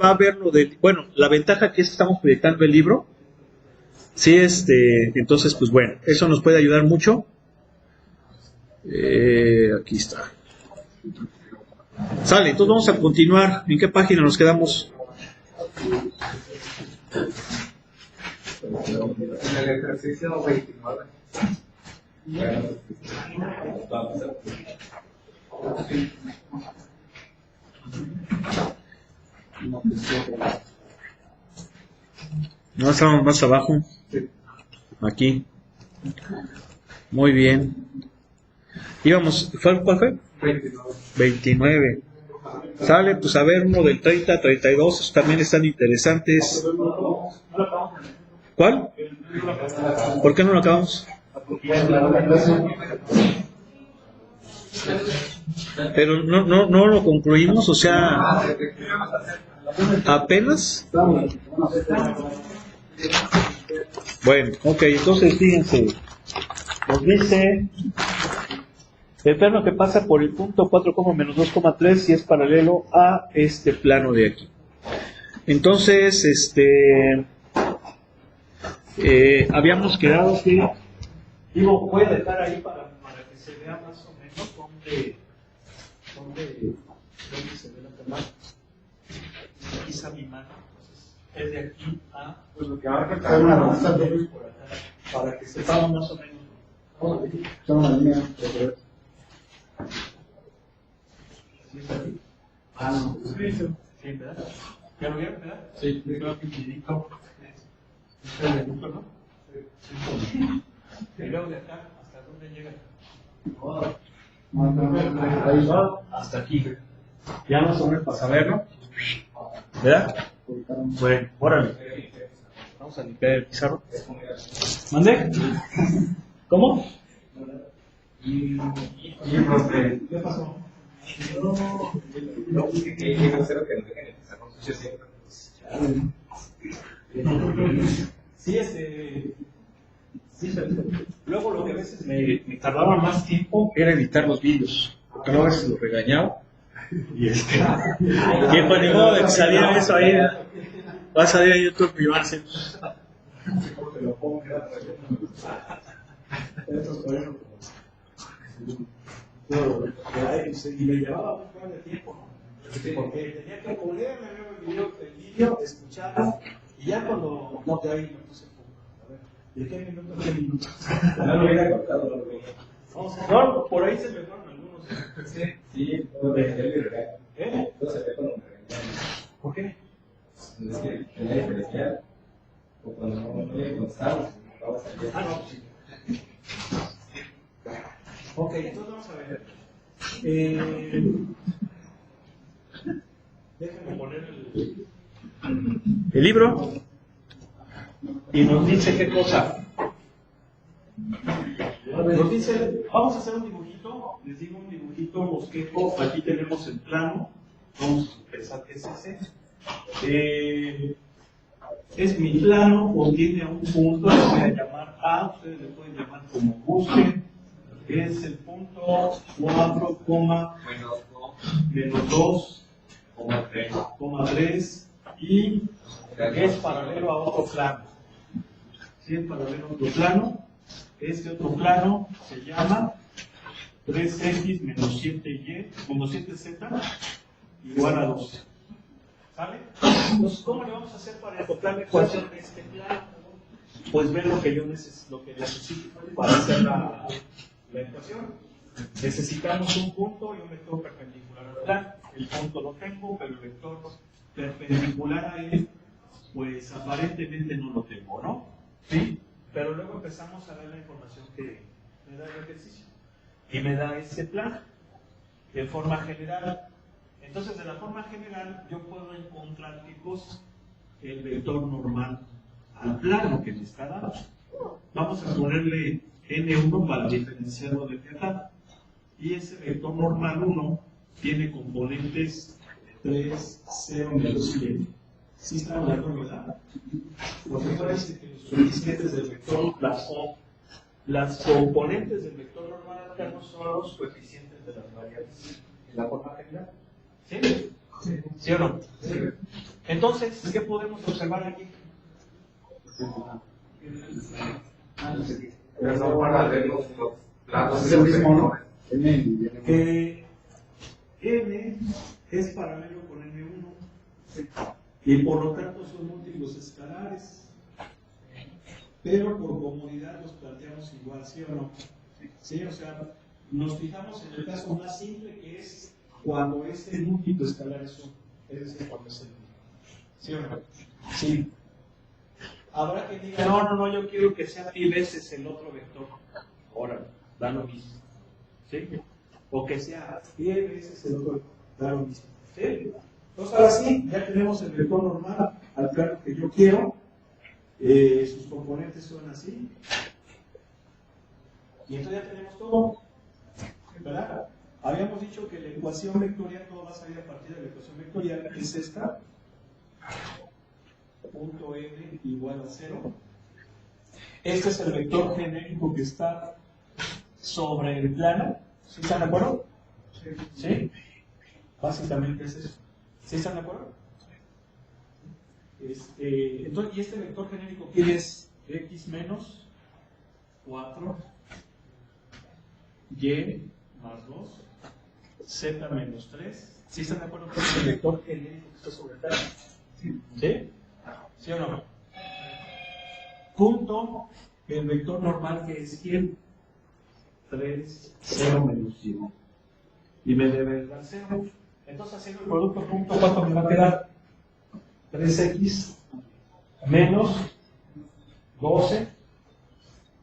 Va a ver lo del, bueno, la ventaja que es que estamos proyectando el libro. Sí, entonces, pues bueno, eso nos puede ayudar mucho. Aquí está. Sale, entonces vamos a continuar. ¿En qué página nos quedamos? En el ejercicio 29. No, estamos más abajo. Aquí. Muy bien. Íbamos, ¿cuál fue? 29. 29. Sale, pues a ver, uno del 30 a 32, esos también están interesantes. ¿Cuál? ¿Por qué no lo acabamos? Pero no lo concluimos, o sea, apenas. Bueno, ok, entonces fíjense, nos dice el plano que pasa por el punto 4, menos 2,3 y es paralelo a este plano de aquí. Entonces, habíamos quedado que, digo, voy a dejar ahí para que se vea más o menos dónde se ve la cámara. Aquí está mi mano, entonces es de aquí a, Pues lo que ahora que trae una danza de por acá, para que sepamos más o menos. son una línea. ¿Sí está aquí? No. Sí, ¿verdad? ¿Ya lo vieron, verdad? Sí. Creo que chiquitito. ¿Es el minuto, no? Sí. Y luego de acá, ¿hasta dónde llega? Ahí va. Hasta aquí. Ya más o menos para saberlo. ¿Verdad? Bueno, órale. Vamos a limpiar el pizarro. ¿Mandé? ¿Cómo? Y profe, ¿Qué pasó? no, que grosero que no dejen empezar con sucio siempre. Sí, sí, luego lo que a veces me tardaba más tiempo era editar los vídeos, porque luego a veces los regañaba. Y que por ni modo de que saliera eso ahí, va a salir a YouTube y va a ser. Y me llevaba un buen de tiempo, ¿no? Porque tenía que ponerme luego el vídeo, escucharlo, y ya cuando no te ahí me puse a ver, ¿de qué minuto a qué minuto? No lo hubiera cortado, no lo hubiera. No, por ahí se me fueron algunos. Sí, lo dejé el regaño. ¿Eh? Entonces se ve cuando me regañaban. ¿Por qué? Es que tenía diferencial. O cuando no le contestaba, estaba saliendo. Ah, no, sí. Ok, entonces vamos a ver. Déjenme poner el libro y nos dice qué cosa. Nos dice, vamos a hacer un dibujito, les digo un dibujito bosquejo, aquí tenemos el plano, vamos a pensar que es ese. Es mi plano, contiene un punto, le voy a llamar A, ustedes le pueden llamar como gusten, es el punto 4, menos 2, 3, y es paralelo a otro plano. ¿Sí? Es paralelo a otro plano. Este otro plano se llama 3x menos 7y, menos 7z igual a 12. ¿Sale? Entonces, ¿cómo le vamos a hacer para encontrar la ecuación de este plano? Pues ver lo que yo necesito para hacer la ecuación. Necesitamos un punto y un vector perpendicular al plano. El punto lo tengo, pero el vector perpendicular a él, pues aparentemente no lo tengo, ¿no? ¿Sí? Pero luego empezamos a ver la información que me da el ejercicio. Y me da ese plano de forma general. Entonces, de la forma general, yo puedo encontrar qué cosa, el vector normal al plano que me está dando. Vamos a ponerle N1 para diferenciarlo de acá. Y ese vector normal 1 tiene componentes 3, 0, menos 7. ¿Sí están hablando, verdad? Porque parece que los coeficientes del vector, las componentes del vector normal alterno son los coeficientes de las variables en la forma general. ¿Sí? ¿Sí o no? Entonces, ¿qué podemos observar aquí? Pero no para ver los lados. Es el mismo, ¿no? Que n es paralelo con n1 y por lo tanto son múltiplos escalares, pero por comodidad los planteamos igual, ¿sí o no? ¿Sí? O sea, nos fijamos en el caso más simple, que es cuando este múltiplo escalar es 1, es decir, cuando es el mismo. ¿Sí o no? Sí. Habrá que diga, no, yo quiero que sea pi veces el otro vector. Ahora, da lo mismo. ¿Sí? O que sea pi veces el otro vector, da lo mismo. ¿Sí? Entonces ahora sí, ya tenemos el vector normal al plano que yo quiero. Sus componentes son así. Y entonces ya tenemos todo. ¿Verdad? Habíamos dicho que la ecuación vectorial, todo va a salir a partir de la ecuación vectorial, que es esta. Punto n igual a 0. Este es el vector genérico que está sobre el plano. ¿Sí están de acuerdo? ¿Sí? Básicamente es eso. ¿Sí están de acuerdo? Entonces, ¿y este vector genérico quién es? X menos 4, Y más 2, Z menos 3. ¿Sí están de acuerdo que es el vector genérico que está sobre el plano? ¿Sí? ¿Sí o no? Punto el vector normal, que es quién? 3, 0 menos 1. Y me debe dar 0. Entonces, haciendo el producto punto, ¿cuánto me va a quedar? 3x menos 12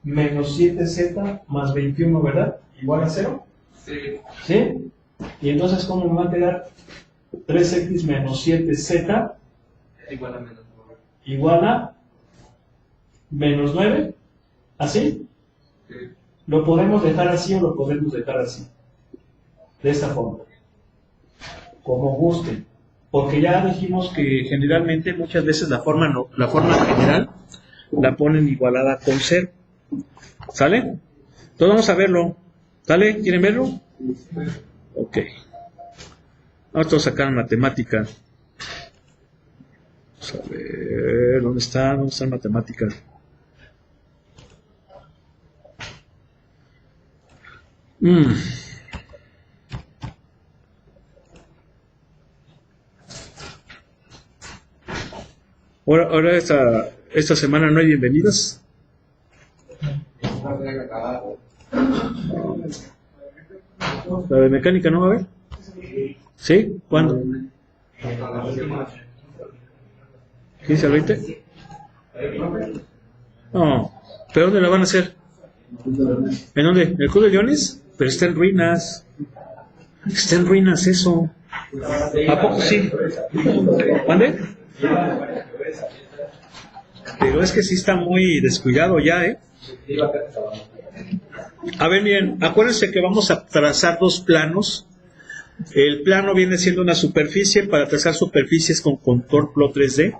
menos 7z más 21, ¿verdad? Igual a 0. Sí. ¿Sí? Y entonces, ¿cómo me va a quedar? 3x menos 7z Igual a menos 9. igual a menos 9. ¿Así? Sí. ¿Lo podemos dejar así o lo podemos dejar así? De esta forma. Como gusten. Porque ya dijimos que generalmente, muchas veces la forma general la ponen igualada con 0. ¿Sale? Entonces vamos a verlo. ¿Sale? ¿Quieren verlo? Ok. Vamos a sacar matemática. Vamos a ver, ¿dónde está la matemática? Ahora esta semana no hay bienvenidas. ¿La de mecánica no va a haber? ¿Sí? ¿Cuándo? ¿15 al 20? No. ¿Pero dónde la van a hacer? ¿En dónde? ¿En el Club de Leones? Pero está en ruinas. Está en ruinas eso. ¿A poco sí? ¿Mande? Pero es que sí está muy descuidado ya, ¿eh? A ver, miren, acuérdense que vamos a trazar dos planos. El plano viene siendo una superficie. Para trazar superficies con contour plot 3D.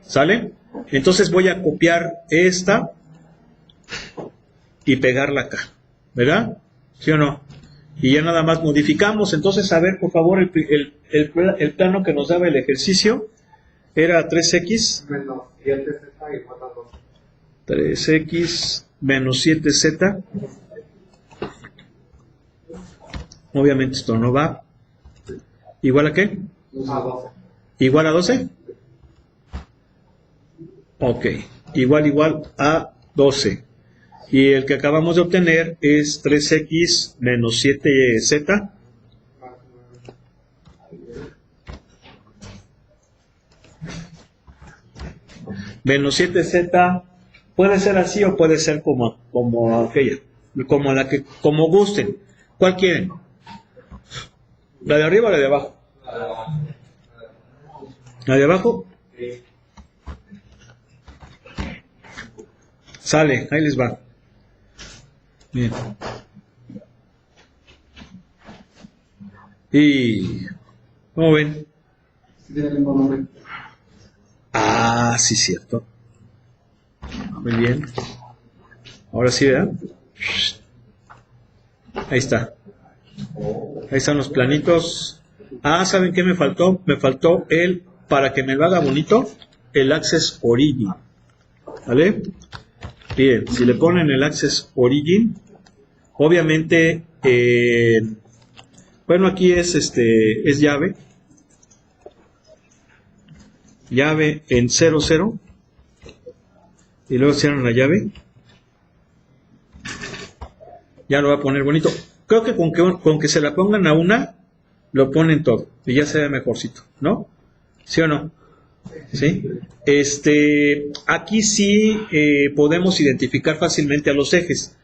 ¿Sale? Entonces voy a copiar esta y pegarla acá, ¿verdad? ¿Sí o no? Y ya nada más modificamos. Entonces, a ver, por favor, el plano que nos daba el ejercicio era 3x Menos 7z igual a 2. 3x menos 7z. Obviamente esto no va. ¿Igual a qué? A 12. ¿Igual a 12? Ok. Igual a 12. Y el que acabamos de obtener es 3x menos 7z. Menos 7z. Puede ser así o puede ser como aquella. Como gusten. ¿Cuál quieren? ¿La de arriba o la de abajo? ¿La de abajo? Sale, ahí les va. Bien. Y ¿cómo ven? Ah, sí, cierto. Muy bien. Ahora sí, ¿verdad? Ahí está. Ahí están los planitos. Ah, ¿saben qué me faltó? Me faltó para que me lo haga bonito, el Access Origin. ¿Vale? Bien, si le ponen el Access Origin, obviamente, bueno, aquí es llave en 00, y luego cierran la llave. Ya lo va a poner bonito. Creo que con que se la pongan a una, lo ponen todo y ya se ve mejorcito, ¿no? ¿Sí o no? ¿Sí? Aquí sí podemos identificar fácilmente a los ejes.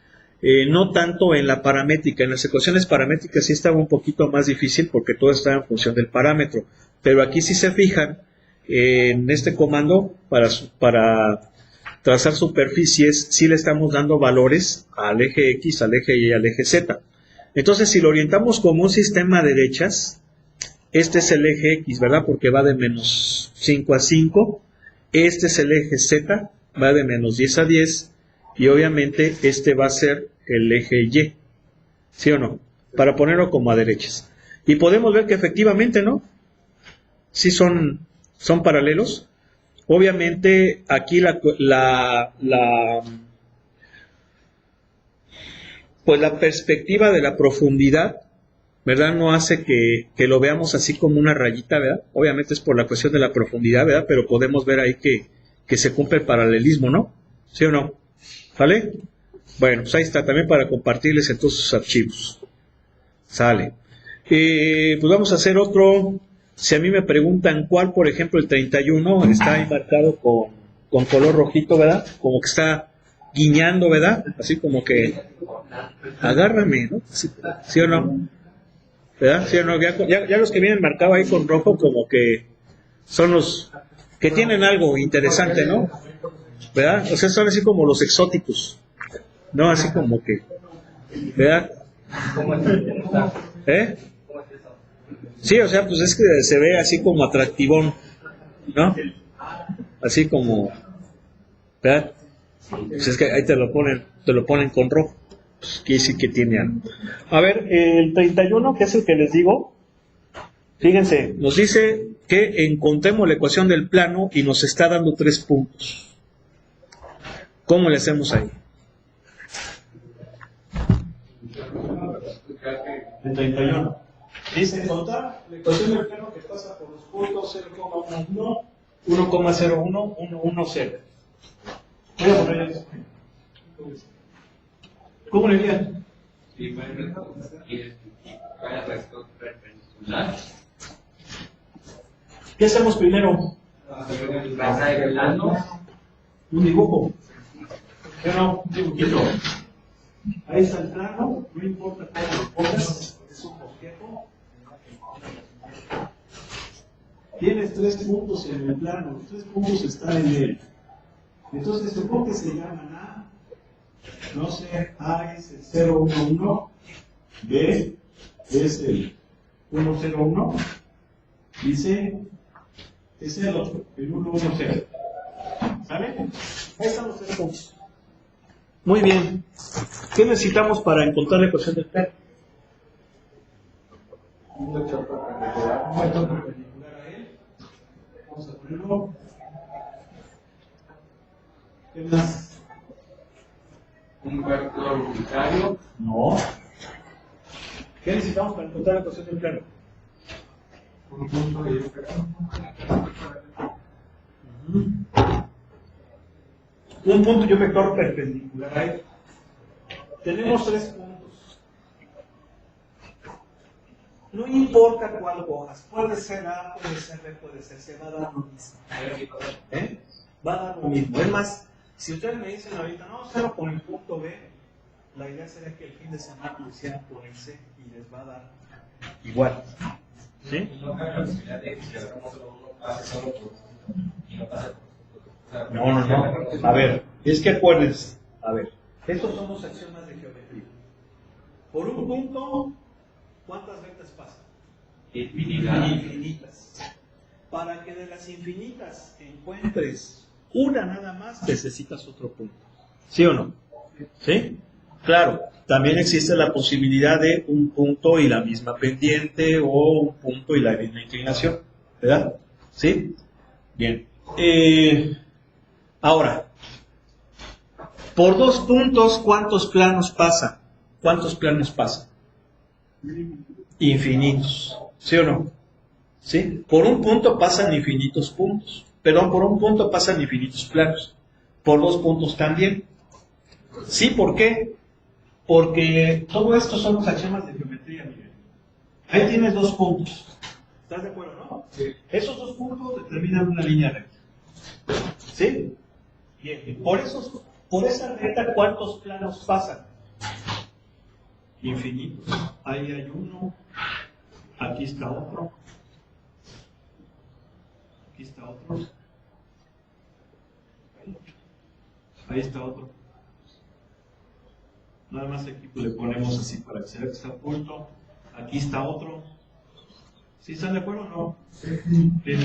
No tanto en la paramétrica. En las ecuaciones paramétricas sí estaba un poquito más difícil porque todo está en función del parámetro. Pero aquí si se fijan, en este comando para trazar superficies, sí le estamos dando valores al eje X, al eje Y y al eje Z. Entonces, si lo orientamos como un sistema de derechas, este es el eje X, ¿verdad? Porque va de menos 5 a 5. Este es el eje Z, va de menos 10 a 10. Y obviamente este va a ser el eje Y. ¿Sí o no? Para ponerlo como a derechas. Y podemos ver que efectivamente, ¿no? Sí son paralelos. Obviamente aquí pues la perspectiva de la profundidad, ¿verdad? No hace que lo veamos así como una rayita, ¿verdad? Obviamente es por la cuestión de la profundidad, ¿verdad? Pero podemos ver ahí que se cumple el paralelismo, ¿no? ¿Sí o no? ¿Vale? Bueno, pues ahí está, también para compartirles en todos sus archivos. Sale. Pues vamos a hacer otro. Si a mí me preguntan cuál, por ejemplo, el 31 está ahí marcado con color rojito, ¿verdad? Como que está guiñando, ¿verdad? Así como que agárrame, ¿no? ¿Sí o no? ¿Verdad? ¿Sí o no? Ya los que vienen marcados ahí con rojo como que son los que tienen algo interesante, ¿no? ¿Verdad? O sea, son así como los exóticos, ¿no? Así como que, ¿verdad? ¿Eh? Sí, o sea, pues es que se ve así como atractivón, ¿no? Así como, ¿verdad? Pues es que ahí te lo ponen con rojo. Pues quiere decir que tiene algo. A ver, el 31, que es el que les digo, fíjense, nos dice que encontremos la ecuación del plano y nos está dando 3 puntos. ¿Cómo le hacemos ahí? El 31. Dice encontrar la ecuación del plano que pasa por los puntos 0,11, 1,01, 1,10. Voy a poner eso. ¿Cómo le dirían? ¿Qué hacemos primero? Un dibujo. Yo no, un dibujito. Ahí está el plano, no importa cómo lo pongas, es un objeto. Tienes 3 puntos en el plano, los 3 puntos están en él. Entonces, supongo que se llaman A, no sé, A es el 011, B es el 101, y C es el otro, el 110. ¿Sale? Ahí están los 3 puntos. Muy bien. ¿Qué necesitamos para encontrar la ecuación del plano? Un vector perpendicular a él. Vamos a ponerlo. ¿Qué más? Un vector unitario. No. ¿Qué necesitamos para encontrar la ecuación del plano? Un punto de Un punto y un vector perpendicular a él. Tenemos 3 puntos. No importa cuál cojas, puede ser A, puede ser B, puede ser C, va a dar lo mismo. Va a dar lo mismo. Es más, si ustedes me dicen ahorita, no, cero con el punto B, la idea sería que el fin de semana lo hicieran con el C y les va a dar igual. ¿Sí? No. A ver, es que acuérdense. A ver, estos son 2 axiomas de geometría. Por un punto, ¿cuántas vectas pasan? Infinitas. Para que de las infinitas encuentres una nada más, necesitas otro punto. ¿Sí o no? ¿Sí? Claro. también existe la posibilidad de un punto y la misma pendiente o un punto y la misma inclinación, ¿verdad? ¿Sí? Bien. Ahora, por 2 puntos, ¿cuántos planos pasan? ¿Cuántos planos pasan? Infinitos, ¿sí o no? ¿Sí? Por un punto pasan infinitos puntos. Perdón, por un punto pasan infinitos planos. Por 2 puntos también. ¿Sí? ¿Por qué? Porque todo esto son los axiomas de geometría, Miguel. Ahí tienes 2 puntos. ¿Estás de acuerdo, no? Sí. Esos 2 puntos determinan una línea recta. ¿Sí? Bien. Por esa recta, ¿cuántos planos pasan? Infinitos. Ahí hay uno. Aquí está otro. Aquí está otro. Ahí está otro. Nada más aquí le ponemos así para que se vea que está oculto. Aquí está otro. ¿Sí están de acuerdo o no? Bien.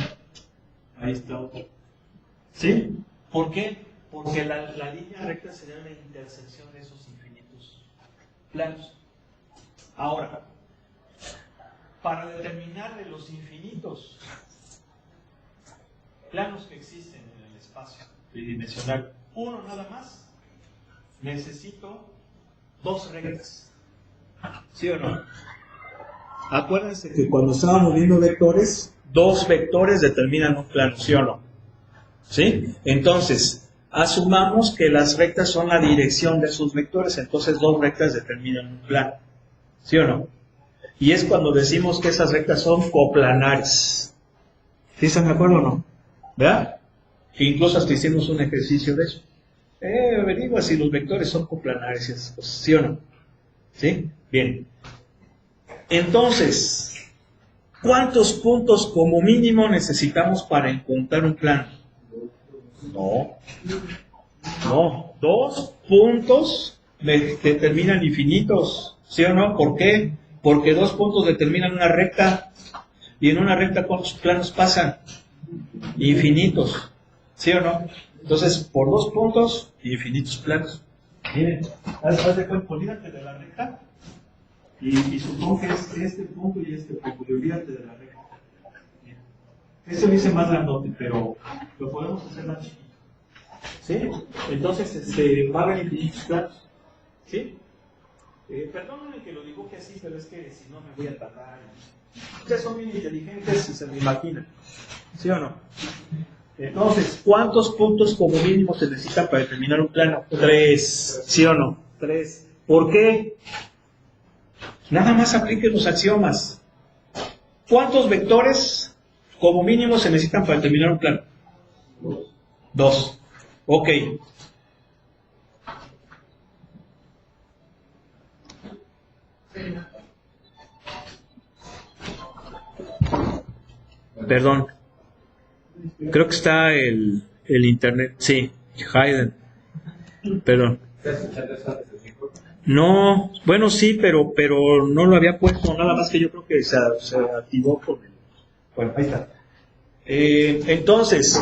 Ahí está otro. ¿Sí? ¿Por qué? Porque la línea recta sería la intersección de esos infinitos planos. Ahora, para determinar de los infinitos planos que existen en el espacio tridimensional, uno nada más, necesito 2 rectas. ¿Sí o no? Acuérdense que cuando estábamos viendo vectores, 2 vectores determinan un plano, ¿sí o no? ¿Sí? Entonces, asumamos que las rectas son la dirección de esos vectores, entonces 2 rectas determinan un plano, ¿sí o no? Y es cuando decimos que esas rectas son coplanares. ¿Sí están de acuerdo o no? ¿Verdad? Que incluso hasta hicimos un ejercicio de eso. Averigua si los vectores son coplanares y esas cosas, ¿sí o no? ¿Sí? Bien. Entonces, ¿cuántos puntos como mínimo necesitamos para encontrar un plano? No. 2 puntos determinan infinitos, ¿sí o no? ¿Por qué? Porque 2 puntos determinan una recta. Y en una recta, ¿cuántos planos pasan? Infinitos, ¿sí o no? Entonces, por 2 puntos, infinitos planos. Miren, haz de cuenta, olvídate de la recta y supongo que es este punto y este punto, y olvídate de la recta. Este lo hice más grandote, pero lo podemos hacer más chiquito. ¿Sí? Entonces, va a haber infinitos planos. ¿Sí? Perdónenme que lo dibuje así, pero es que si no me voy a tardar. Ustedes son bien inteligentes y se me imaginan. ¿Sí o no? Entonces, ¿cuántos puntos como mínimo se necesitan para determinar un plano? 3. ¿Sí o no? 3. ¿Por qué? Nada más apliquen los axiomas. ¿Cuántos vectores como mínimo se necesitan para determinar un plano? 2. Ok. Perdón. Creo que está el internet. Sí, Hayden. Perdón. No, bueno, sí, pero no lo había puesto, nada más que yo creo que se activó con el... Bueno, ahí está. Entonces,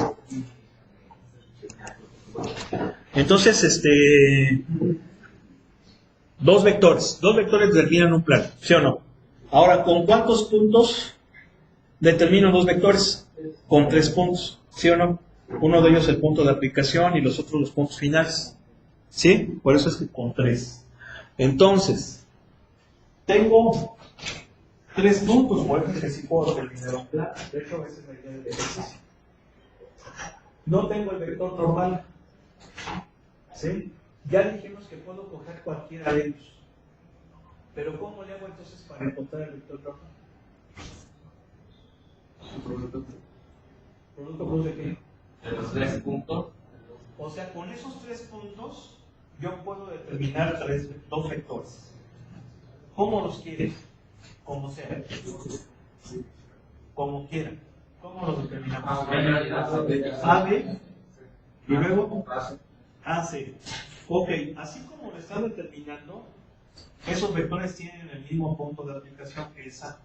dos vectores determinan un plano, ¿sí o no? Ahora, ¿con cuántos puntos determino 2 vectores? Con 3 puntos, ¿sí o no? Uno de ellos el punto de aplicación y los otros los puntos finales, ¿sí? Por eso es que con 3. Entonces, tengo 3 puntos, por ejemplo, que sí puedo determinar un plano. De hecho, esa es la idea del ejercicio. No tengo el vector normal, ¿sí? Ya dijimos que puedo coger cualquiera de ellos. Pero ¿cómo le hago entonces para encontrar el vector normal? ¿Producto cruz de qué? De los 3 puntos. O sea, con esos 3 puntos yo puedo determinar 2 vectores. ¿Cómo los quiere? Como sea. Como quieran. ¿Cómo los determinamos? AB y luego AC. Ok, así como lo está determinando, esos vectores tienen el mismo punto de aplicación que esa.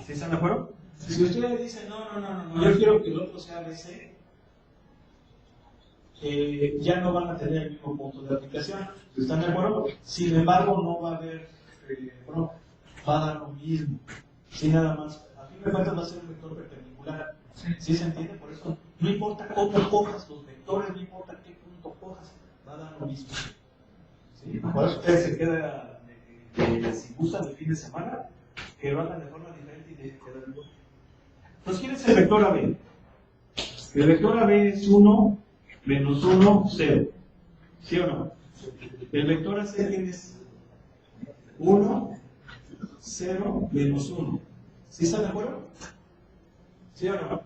¿Sí están de acuerdo? Si ustedes dicen, no, yo quiero que el otro sea BC, ya no van a tener el mismo punto de aplicación. ¿Están de acuerdo? Sin embargo, no va a haber, bueno, va a dar lo mismo. Sí, nada más. A fin de cuentas va a ser un vector perpendicular. ¿Sí se entiende? Por eso, no importa cómo cojas los vectores, no importa qué punto cojas, va a dar lo mismo. ¿Sí? Por eso ustedes se queda, si gustan el fin de semana, que lo hagan de forma diferente y dejen quedar igual. Entonces, ¿quién es el vector AB? El vector AB es 1, menos 1, 0. ¿Sí o no? El vector AC, ¿quién es? 1, 0, menos 1. ¿Sí están de acuerdo? ¿Sí o no?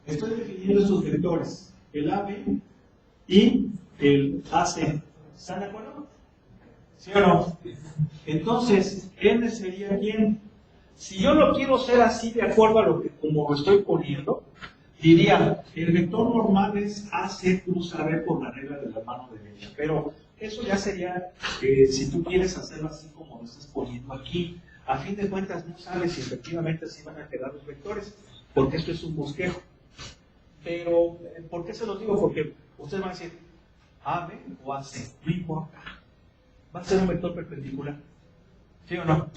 Estoy definiendo esos vectores, el AB y el AC. ¿Están de acuerdo? ¿Sí o no? Entonces, N sería ¿quién? Si yo lo quiero hacer así de acuerdo a lo que como lo estoy poniendo, diría, el vector normal es AC plus AB por la regla de la mano derecha. Pero eso ya sería, si tú quieres hacerlo así como lo estás poniendo aquí, a fin de cuentas no sabes si efectivamente así van a quedar los vectores, porque esto es un bosquejo. Pero, ¿por qué se los digo? Porque ustedes van a decir, AB o AC, no importa. Va a ser un vector perpendicular. ¿Sí o no?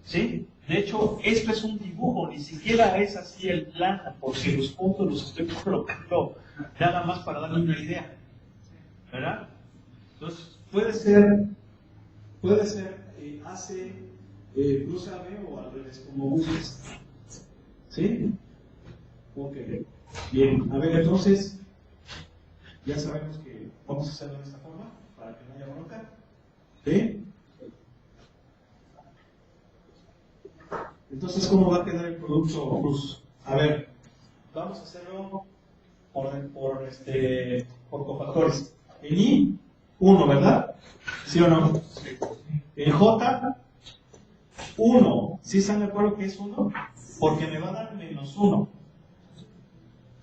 ¿Sí? De hecho, esto es un dibujo, ni siquiera es así el plano, porque los puntos los estoy colocando nada más para darle una idea. ¿Verdad? Entonces, puede ser AC plus AB o al revés, como gustes. ¿Sí? Ok. Bien, a ver, entonces, ya sabemos que vamos a hacerlo de esta forma, para que no haya bronca. ¿Sí? Entonces, ¿cómo va a quedar el producto cruz? A ver, vamos a hacerlo por cofactores. En I, 1, ¿verdad? ¿Sí o no? En J, 1. ¿Sí están de acuerdo que es 1? Porque me va a dar menos 1.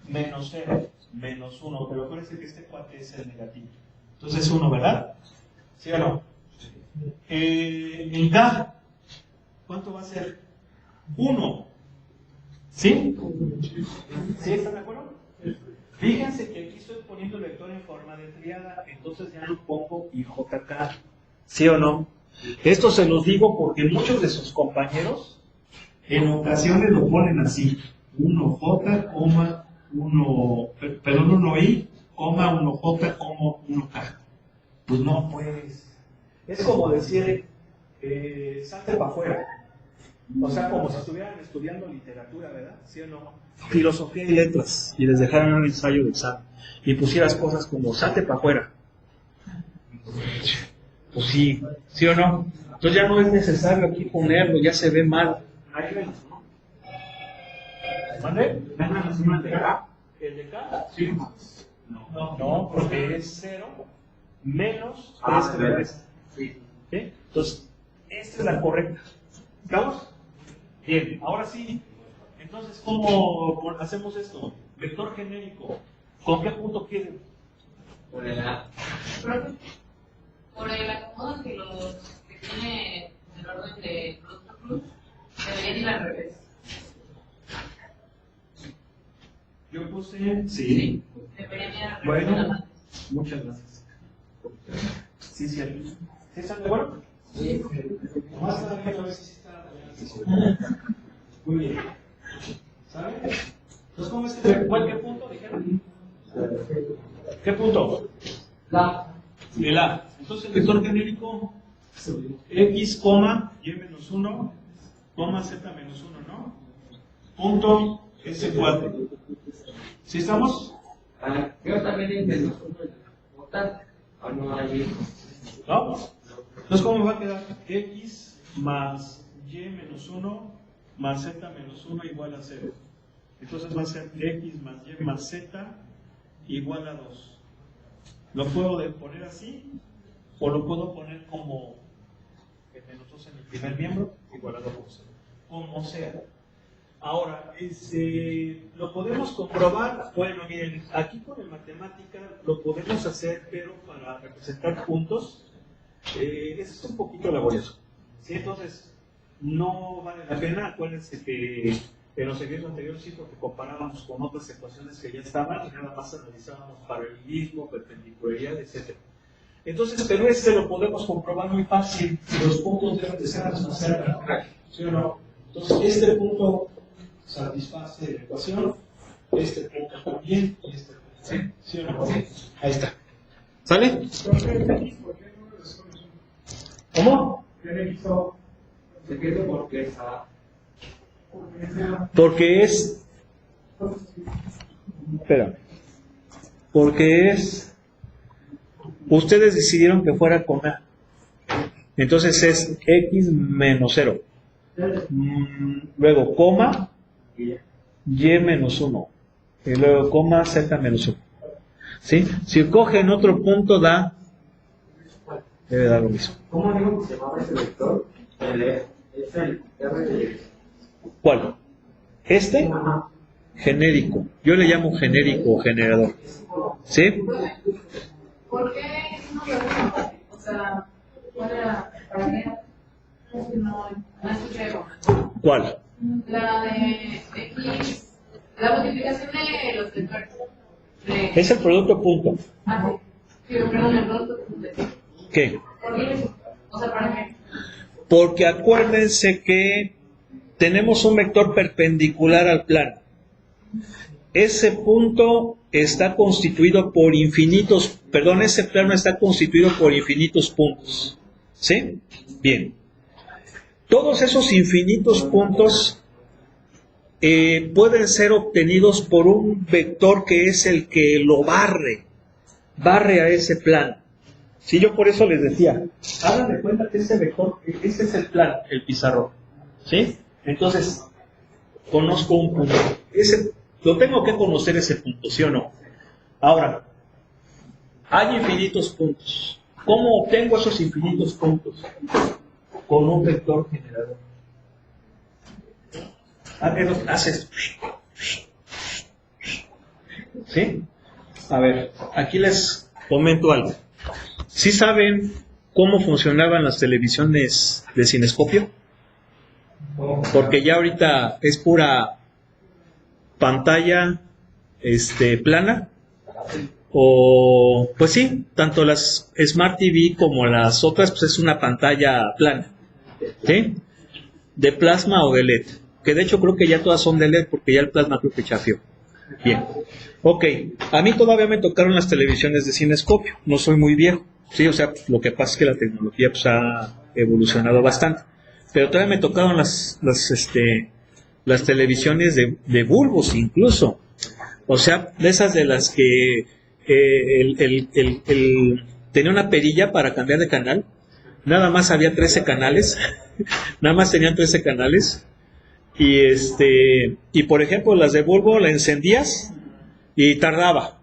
Menos 0, menos 1. Pero acuérdense que este cuate es el negativo. Entonces 1, ¿verdad? ¿Sí o no? En K, ¿cuánto va a ser? 1. ¿Sí? ¿Sí están de acuerdo? Fíjense que aquí estoy poniendo el vector en forma de triada, entonces ya lo pongo IJK. ¿Sí o no? Esto se los digo porque muchos de sus compañeros en ocasiones lo ponen así. 1J, 1I, 1J, 1K. Pues no, pues. Es como decir, salte para afuera. O sea, como si estuvieran estudiando literatura, ¿verdad? ¿Sí o no? Filosofía y letras. Y les dejaran un ensayo de examen. Y pusieras cosas como, salte para afuera. Pues sí, ¿sí o no? Entonces ya no es necesario aquí ponerlo, ya se ve mal. Ahí ven, ¿no? ¿Mande? ¿El de K? Sí. No, porque es 0 menos ¿sí? Entonces, esta es la correcta. ¿Estamos? Bien, ahora sí. Entonces, ¿cómo hacemos esto? Vector genérico. ¿Con qué punto quieren? Por el A. Por el acomodo que los que tiene el orden de producto cruz deberían ir al revés. Yo puse sí. Deberían ir al revés. Bueno, muchas gracias. Sí, cierto. ¿Sí están de acuerdo? Sí. Nomás a ver si está. Muy bien. ¿Saben? Entonces, ¿cómo es que cuál qué punto dijeron? ¿Qué punto? La. El A. Entonces el vector genérico x, y menos 1, z menos 1, ¿no? Punto S4. ¿Sí estamos? Yo también en menos 1 votar. ¿O no hay? ¿No? Entonces, ¿cómo va a quedar? X más y menos 1 más z menos 1 igual a 0. Entonces va a ser x más y más z igual a 2. ¿Lo puedo poner así? ¿O lo puedo poner como menos 2 en el primer miembro? Igual a 2 por 0. Como sea. Ahora, ¿lo podemos comprobar? Bueno, miren, aquí con el matemática lo podemos hacer, pero para representar puntos, es un poquito laborioso. ¿Sí? Entonces, no vale la pena. Acuérdense que En los ejercicios anteriores sí, porque comparábamos con otras ecuaciones que ya estaban y nada más analizábamos paralelismo, perpendicularidad, etc. Entonces, pero este lo podemos comprobar muy fácil. Los puntos deben de ser más cerca, ¿sí o no? Entonces, este punto satisface la ecuación, este punto también, y este punto, ¿sí? ¿Sí o no? ¿Sí? Ahí está. ¿Sale? ¿Cómo? Porque es... Espérame. Porque es... Ustedes decidieron que fuera con A. Entonces es X menos 0. Luego coma Y menos 1. Y luego coma Z menos 1. ¿Sí? Si cogen otro punto da... Debe dar lo mismo. ¿Cómo digo que se llamaba ese vector? Es el R de... ¿Cuál? Este, genérico. Yo le llamo genérico o generador. ¿Sí? ¿Por qué no lo vemos? O sea, ¿cuál era? ¿Para qué? Es que no escuché. ¿Cuál? La de X, la multiplicación de los vectores. Es el producto punto. Ah, sí. Perdón, el producto punto. ¿Qué? ¿Por qué? O sea, ¿para qué? Porque acuérdense que tenemos un vector perpendicular al plano. Ese punto está constituido por infinitos, ese plano está constituido por infinitos puntos. ¿Sí? Bien. Todos esos infinitos puntos pueden ser obtenidos por un vector que es el que lo barre a ese plano. Sí, yo por eso les decía, hagan de cuenta que ese vector, ese es el plano, el pizarrón. ¿Sí? Entonces, conozco un punto. Lo tengo que conocer ese punto, ¿sí o no? Ahora, hay infinitos puntos. ¿Cómo obtengo esos infinitos puntos? Con un vector generador. Haces. ¿Sí? A ver, aquí les comento algo. ¿Sí saben cómo funcionaban las televisiones de cinescopio? Porque ya ahorita es pura pantalla plana. O, pues sí, tanto las Smart TV como las otras, pues es una pantalla plana. ¿Sí? De plasma o de LED. Que de hecho creo que ya todas son de LED porque ya el plasma creo que chafió. Bien. Ok, a mí todavía me tocaron las televisiones de cinescopio. No soy muy viejo. Sí, o sea, pues, lo que pasa es que la tecnología pues ha evolucionado bastante. Pero todavía me tocaron las televisiones de bulbos incluso. O sea, de esas de las que tenía una perilla para cambiar de canal. Nada más había 13 canales. Nada más tenían 13 canales. Y por ejemplo, las de bulbo la encendías y tardaba.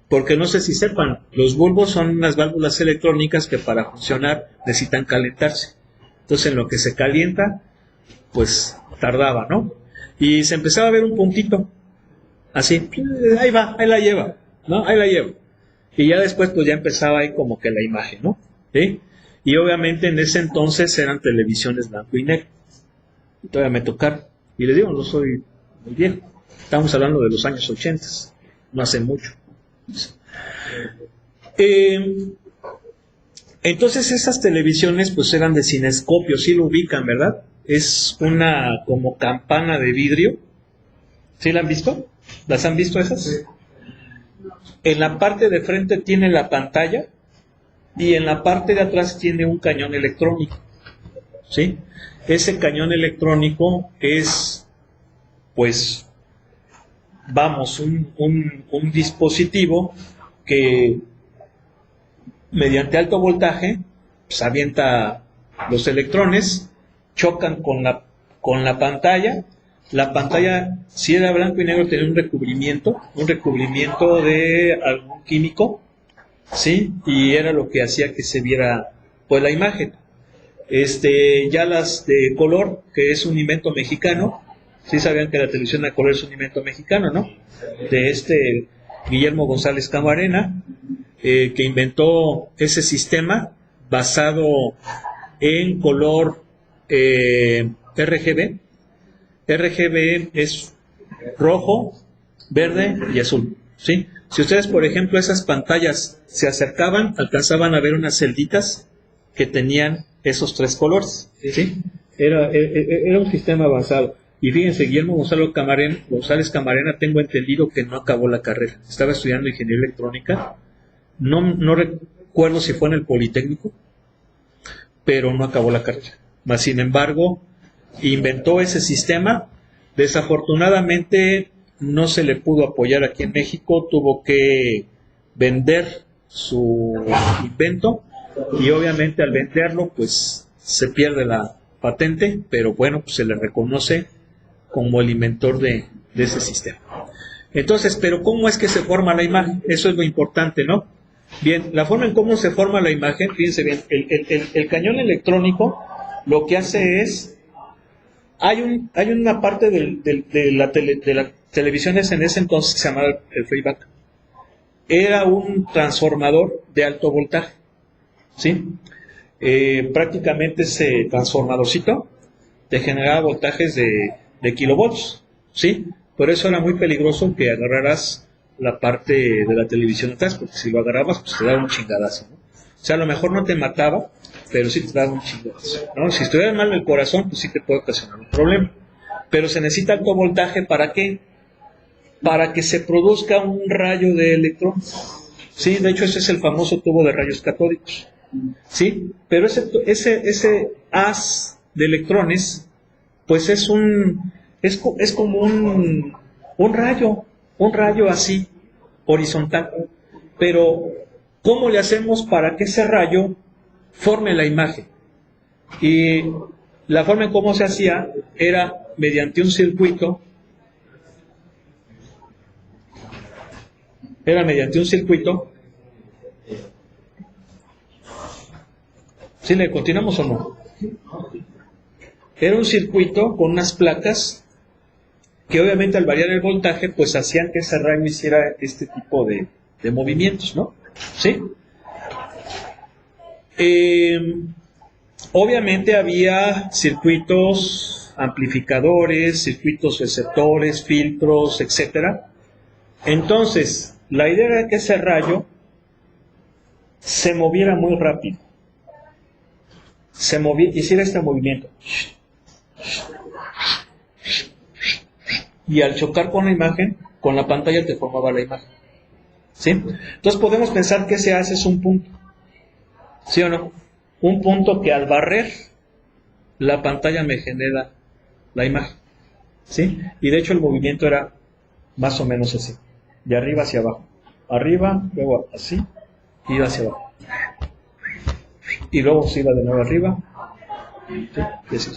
Porque no sé si sepan, los bulbos son unas válvulas electrónicas que para funcionar necesitan calentarse. Entonces, en lo que se calienta, pues tardaba, ¿no? Y se empezaba a ver un puntito, así, ahí va, ahí la lleva, ¿no? Ahí la lleva. Y ya después, pues ya empezaba ahí como que la imagen, ¿no? ¿Sí? Y obviamente en ese entonces eran televisiones blanco y negro. Y todavía me tocaron. Y les digo, no soy muy viejo. Estamos hablando de los años 80, no hace mucho. Entonces esas televisiones pues eran de cinescopio, sí lo ubican, ¿verdad? Es una como campana de vidrio. ¿Sí la han visto? ¿Las han visto esas? Sí. En la parte de frente tiene la pantalla y en la parte de atrás tiene un cañón electrónico. ¿Sí? Ese cañón electrónico es, pues, vamos, un dispositivo que mediante alto voltaje pues, avienta los electrones, chocan con la pantalla. La pantalla, si era blanco y negro, tenía un recubrimiento de algún químico, ¿sí? Y era lo que hacía que se viera pues la imagen. Ya las de color, que es un invento mexicano, sí sabían que la televisión a color es un invento mexicano, ¿no? De Guillermo González Camarena, que inventó ese sistema basado en color RGB, RGB es rojo, verde y azul, ¿sí? Si ustedes, por ejemplo, esas pantallas se acercaban, alcanzaban a ver unas celditas que tenían esos 3 colores, ¿sí? Era un sistema avanzado. Y fíjense, Guillermo González Camarena, tengo entendido que no acabó la carrera. Estaba estudiando ingeniería electrónica. No recuerdo si fue en el Politécnico, pero no acabó la carrera. Mas, sin embargo, inventó ese sistema. Desafortunadamente, no se le pudo apoyar aquí en México. Tuvo que vender su invento y obviamente al venderlo, pues se pierde la patente, pero bueno, pues se le reconoce como el inventor de ese sistema. Entonces, pero ¿cómo es que se forma la imagen? Eso es lo importante, ¿no? Bien, la forma en cómo se forma la imagen, fíjense bien, el cañón electrónico lo que hace es, hay una parte de la televisiones en ese entonces que se llamaba el playback. Era un transformador de alto voltaje, ¿sí? Prácticamente ese transformadorcito te generaba voltajes de kilovolts, ¿sí? Por eso era muy peligroso que agarraras la parte de la televisión atrás, porque si lo agarrabas, pues te daba un chingadazo, ¿no? O sea, a lo mejor no te mataba, pero sí te daba un chingadazo, ¿no? Si estuvieras mal del corazón, pues sí te puede ocasionar un problema. Pero se necesita alto voltaje, ¿para qué? Para que se produzca un rayo de electrones. Sí, de hecho ese es el famoso tubo de rayos catódicos. Sí, pero ese haz de electrones, pues es como un rayo así, horizontal. Pero, ¿cómo le hacemos para que ese rayo forme la imagen? Y la forma en cómo se hacía era mediante un circuito. ¿Sí le continuamos o no? Era un circuito con unas placas que obviamente al variar el voltaje pues hacían que ese rayo hiciera este tipo de movimientos, ¿no? ¿Sí? Obviamente había circuitos amplificadores, circuitos receptores, filtros, etcétera. Entonces, la idea era que ese rayo se moviera muy rápido. Hiciera este movimiento. Y al chocar con la imagen, con la pantalla te formaba la imagen. ¿Sí? Entonces podemos pensar que ese hace es un punto. ¿Sí o no? Un punto que al barrer la pantalla me genera la imagen. ¿Sí? Y de hecho el movimiento era más o menos así. De arriba hacia abajo. Arriba, luego así, y iba hacia abajo. Y luego se iba de nuevo arriba. ¿Sí?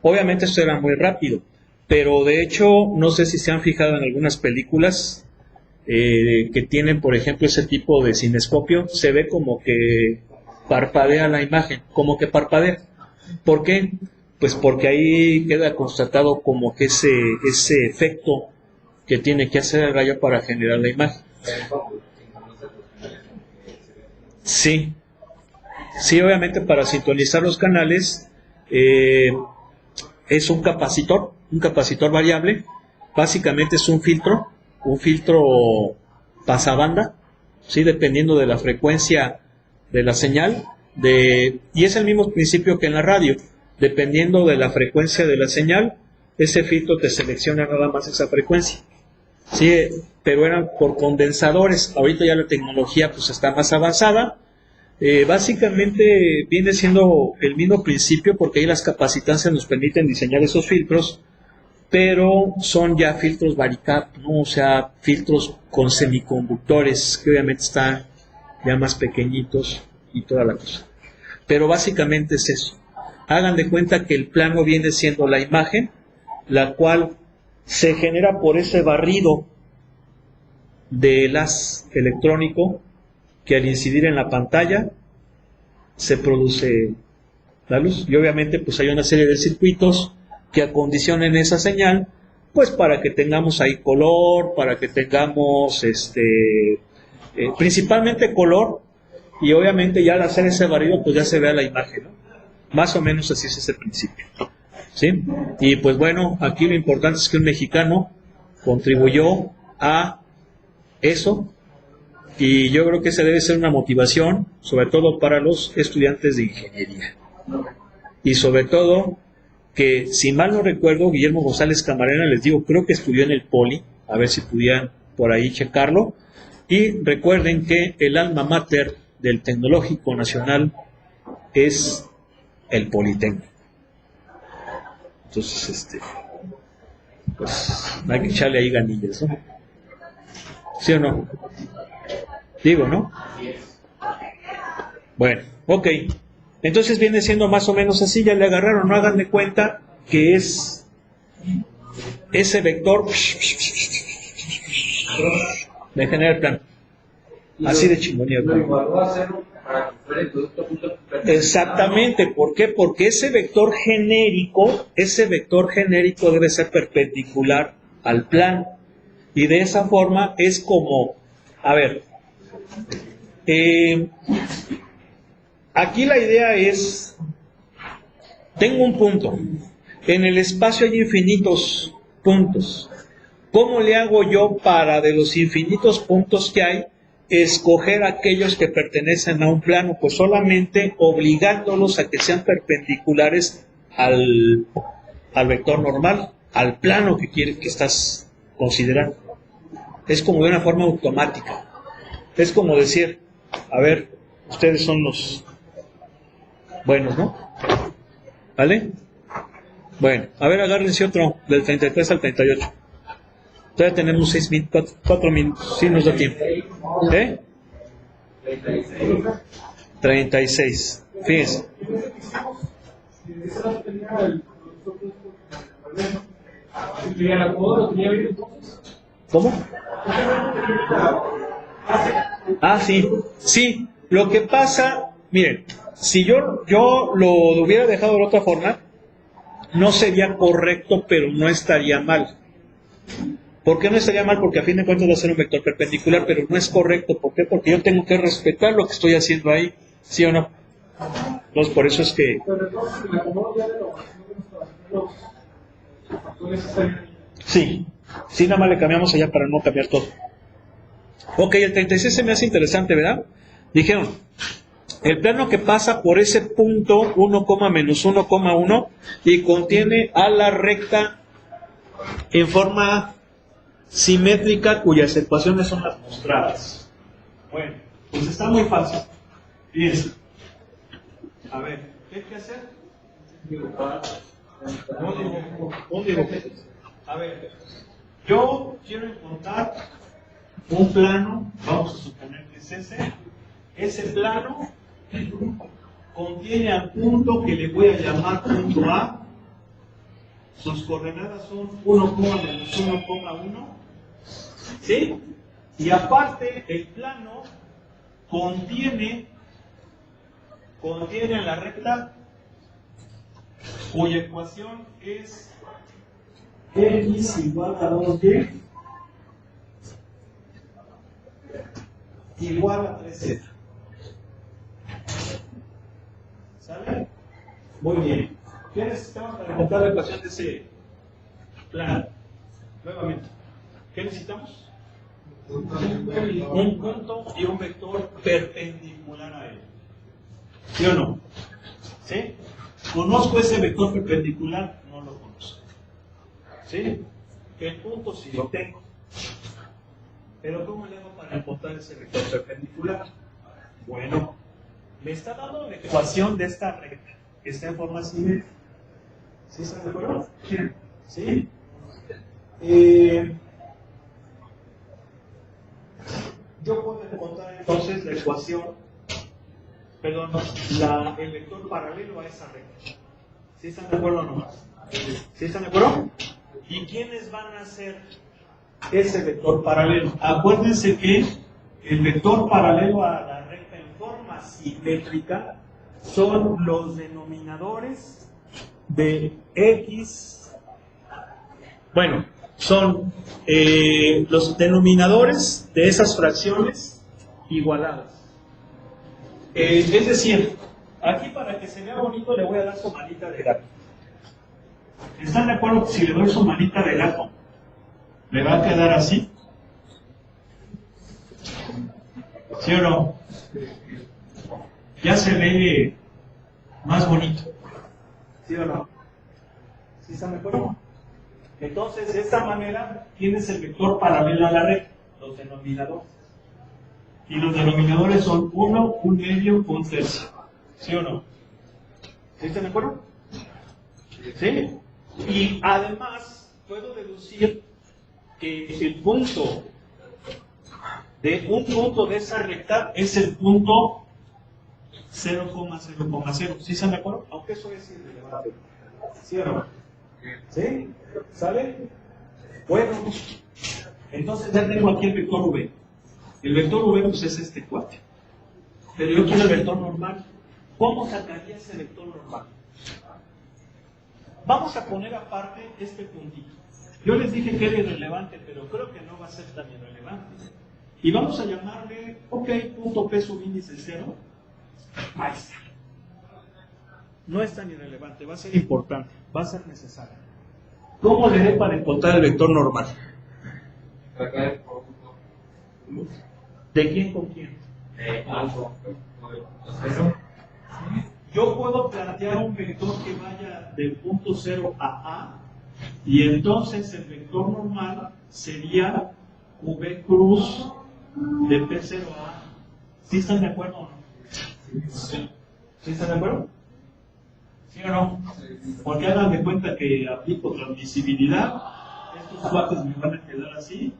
Obviamente esto era muy rápido, pero de hecho, no sé si se han fijado en algunas películas que tienen, por ejemplo, ese tipo de cinescopio, se ve como que parpadea la imagen, como que parpadea. ¿Por qué? Pues porque ahí queda constatado como que ese efecto que tiene que hacer el rayo para generar la imagen. Sí, obviamente para sintonizar los canales es un capacitor variable. Básicamente es un filtro pasabanda, ¿sí? Dependiendo de la frecuencia de la señal, y es el mismo principio que en la radio. Dependiendo de la frecuencia de la señal, ese filtro te selecciona nada más esa frecuencia. Sí, pero eran por condensadores. Ahorita ya la tecnología pues está más avanzada. Básicamente viene siendo el mismo principio, porque ahí las capacitancias nos permiten diseñar esos filtros, pero son ya filtros varicap, ¿no? O sea, filtros con semiconductores que obviamente están ya más pequeñitos y toda la cosa. Pero básicamente es eso. Hagan de cuenta que el plano viene siendo la imagen, la cual se genera por ese barrido del haz electrónico, que al incidir en la pantalla se produce la luz. Y obviamente pues hay una serie de circuitos que acondicionen esa señal, pues para que tengamos ahí color, para que tengamos principalmente color, y obviamente ya al hacer ese barrido pues ya se vea la imagen, ¿no? Más o menos así es ese principio. ¿sí? Y pues bueno, aquí lo importante es que un mexicano contribuyó a eso, y yo creo que esa debe ser una motivación, sobre todo para los estudiantes de ingeniería. Y sobre todo, que si mal no recuerdo, Guillermo González Camarena, les digo, creo que estudió en el Poli, a ver si pudieran por ahí checarlo. Y recuerden que el alma mater del Tecnológico Nacional es el Politécnico. Entonces, pues hay que echarle ahí ganillas, ¿no? ¿Sí o no? Digo, ¿no? Bueno, ok. Entonces viene siendo más o menos así, ya le agarraron, no hagan de cuenta que es ese vector de generar el plano. Así de chingonía. Exactamente, ¿por qué? Porque ese vector genérico debe ser perpendicular al plano. Y de esa forma es como, a ver, aquí la idea es, tengo un punto, en el espacio hay infinitos puntos. ¿Cómo le hago yo para, de los infinitos puntos que hay, escoger aquellos que pertenecen a un plano? Pues solamente obligándolos a que sean perpendiculares al vector normal, al plano que estás considerando. Es como de una forma automática. Es como decir, a ver, ustedes son los buenos, ¿no? ¿Vale? Bueno, a ver, agárrense otro, del 33 al 38. Todavía tenemos 4 minutos, sí nos da tiempo. 36. Fíjense. ¿Cómo? Ah, sí. Sí, lo que pasa, miren, si yo lo hubiera dejado de otra forma, no sería correcto, pero no estaría mal. ¿Por qué no estaría mal? Porque a fin de cuentas va a ser un vector perpendicular, pero no es correcto. ¿Por qué? Porque yo tengo que respetar lo que estoy haciendo ahí, ¿sí o no? Entonces, por eso es que... Sí, nada más le cambiamos allá para no cambiar todo. Ok, el 36 se me hace interesante, ¿verdad? Dijeron, el plano que pasa por ese punto 1, menos 1,1 y contiene a la recta en forma simétrica cuyas ecuaciones son las mostradas. Bueno, pues está muy fácil. Fíjense. A ver, ¿qué hay que hacer? Un dibujo. A ver, yo quiero encontrar un plano, vamos a suponer que es ese. Ese plano contiene al punto que le voy a llamar punto A. Sus coordenadas son 1, menos 1,1. ¿Sí? Y aparte, el plano contiene en la recta cuya ecuación es x igual a 2y igual a 3z. ¿Sale? Muy bien. ¿Qué necesitamos para encontrar la ecuación de ese plano? Nuevamente, ¿qué necesitamos? Un punto y un vector perpendicular a él. ¿Sí o no? ¿Sí? ¿Conozco ese vector perpendicular? No lo conozco. ¿Sí? El punto sí lo tengo. Pero ¿cómo le hago para encontrar ese vector perpendicular? Bueno, me está dando la ecuación de esta recta, que está en forma simétrica. ¿Sí están de acuerdo? ¿Sí? Yo puedo encontrar entonces la ecuación, perdón, el vector paralelo a esa recta. ¿Sí están de acuerdo o no? ¿Sí están de acuerdo? ¿Y quiénes van a ser ese vector paralelo? Acuérdense que el vector paralelo a la recta en forma simétrica son los denominadores de x. Bueno, son los denominadores de esas fracciones igualadas. Es decir, aquí para que se vea bonito le voy a dar su manita de gato. ¿Están de acuerdo que si le doy su manita de gato, me va a quedar así? ¿Sí o no? Ya se ve más bonito. ¿Sí o no? ¿Sí están de acuerdo? Entonces, de esta manera, tienes el vector paralelo a la recta, los denominadores. Y los denominadores son 1, 1 medio, 1 tercio. ¿Sí o no? ¿Sí están de acuerdo? Sí. Y además, puedo deducir que el punto de un punto de esa recta es el punto 0,0,0. ¿Sí están de acuerdo? Aunque eso es irrelevante. ¿Sí o no? ¿Sí? ¿Sale? Bueno, entonces ya tengo aquí el vector V. El vector V pues es este cuate. Pero yo quiero el vector normal. ¿Cómo sacaría ese vector normal? Vamos a poner aparte este puntito. Yo les dije que era irrelevante, pero creo que no va a ser tan irrelevante. Y vamos a llamarle, ok, punto P subíndice 0. Ahí está. No es tan irrelevante, va a ser importante, va a ser necesario. ¿Cómo le haré para encontrar el vector normal? ¿De quién con quién? Yo puedo plantear un vector que vaya del punto 0 a A, y entonces el vector normal sería V cruz de P0 a A. ¿Sí están de acuerdo o no? Sí. ¿Sí están de acuerdo? ¿Sí o no? Porque hagan de cuenta que aplico transmisibilidad, estos cuates me van a quedar así,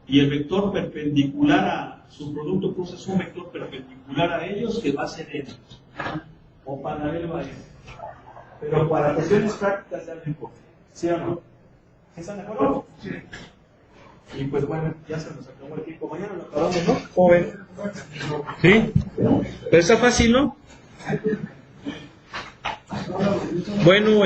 y el vector perpendicular a su producto cruz es un vector perpendicular a ellos que va a ser N, o paralelo a N. Pero para cuestiones prácticas ya no importa. ¿Sí o no? ¿Sí están de acuerdo? Sí. Y pues bueno, ya se nos acabó el tiempo. Mañana lo acabamos, ¿no? Joven. ¿Sí? Pero está fácil, ¿no? Bueno,